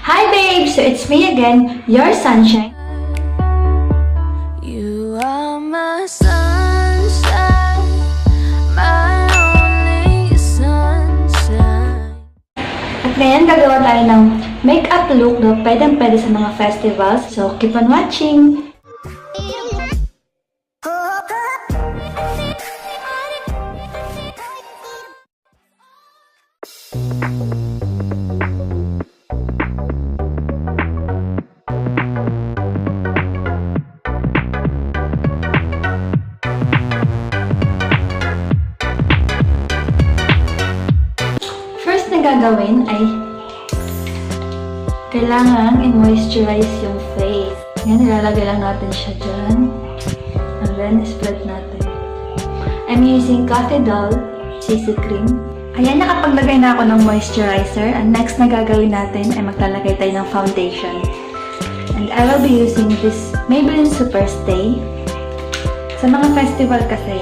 Hi babe! So it's me again, your sunshine. You are my sunshine, my only sunshine. At ngayon gagawa tayo ng makeup look na pwedeng-pwede sa mga festivals. So keep on watching! First na gagawin ay kailangan i-moisturize yung face. Yan, ilalagay lang natin siya dyan. And then, spread natin. I'm using Coffee Doll CC Cream. Ayan, nakapaglagay na ako ng moisturizer. And next na gagawin natin ay maglalagay tayo ng foundation. And I will be using this Maybelline Superstay. Sa mga festival kasi,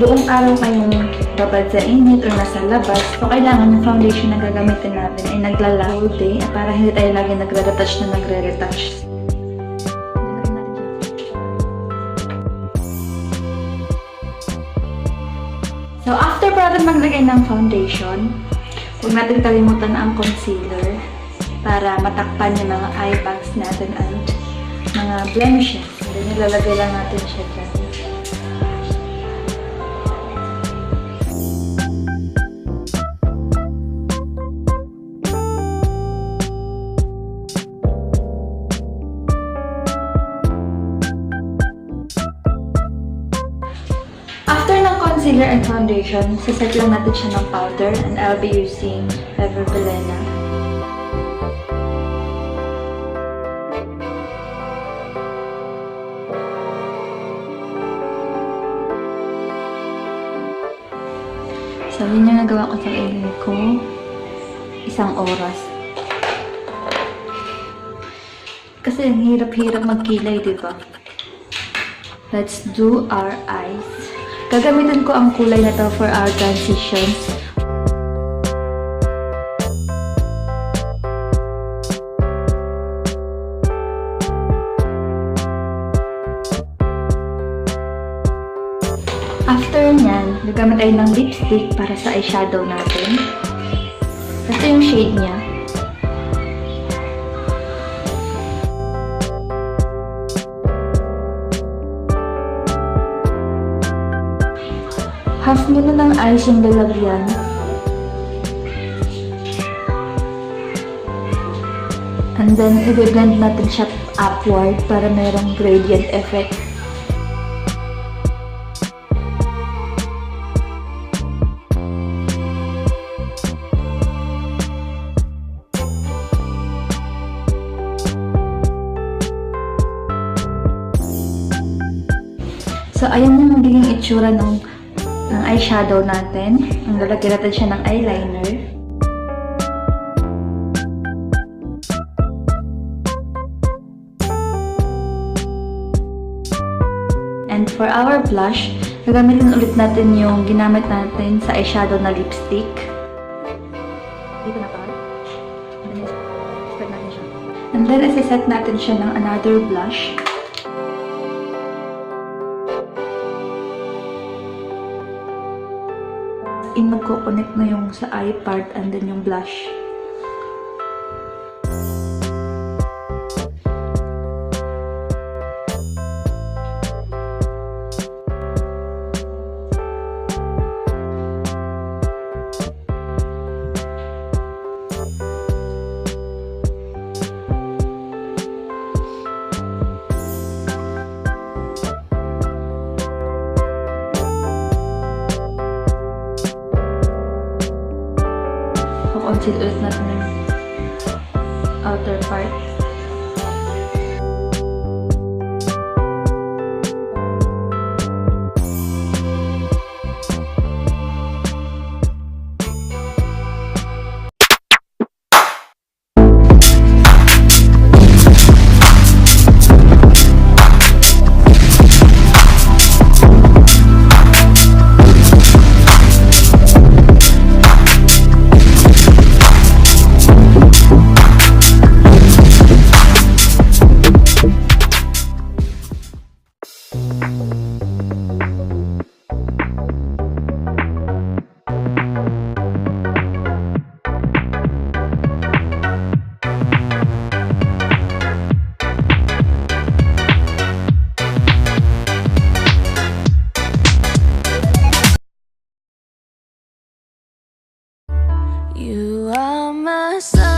buong araw kayong babad sa init or nasa labas, so kailangan yung foundation na gagamitin natin ay naglalaro day para hindi tayo lagi nagre-retouch na nagre-retouch. So after po natin maglagay ng foundation, huwag natin kalimutan ang concealer para matakpan yung mga eye bags natin and mga blemishes. Then nilalagay lang natin siya dyan. Concealer and foundation, saset lang natin siya ng powder and I'll be using Ever Belena. So, yun yung nagawa ko sa ilin ko. 1 oras. Kasi ang hirap-hirap magkilay, diba? Let's do our eyes. Gagamitin ko ang kulay na to for our transitions. After nyan, gagamit tayo ng lipstick para sa eyeshadow natin. Ito yung shade niya. Half muna ng eyes yung lalagyan. And then, i-blend natin siya upward para mayroong gradient effect. So, ayan yung magiging itsura ng eyeshadow natin. Ang lalagyan natin siya ng eyeliner. And for our blush, gagamitin ulit natin yung ginamit natin sa eyeshadow na lipstick. Dito na ba? Spread natin siya. And then, isa-set natin siya ng another blush. Magko-connect na yung sa eye part and then yung blush. Conceal ulit natin yung outer part. You are my sunshine.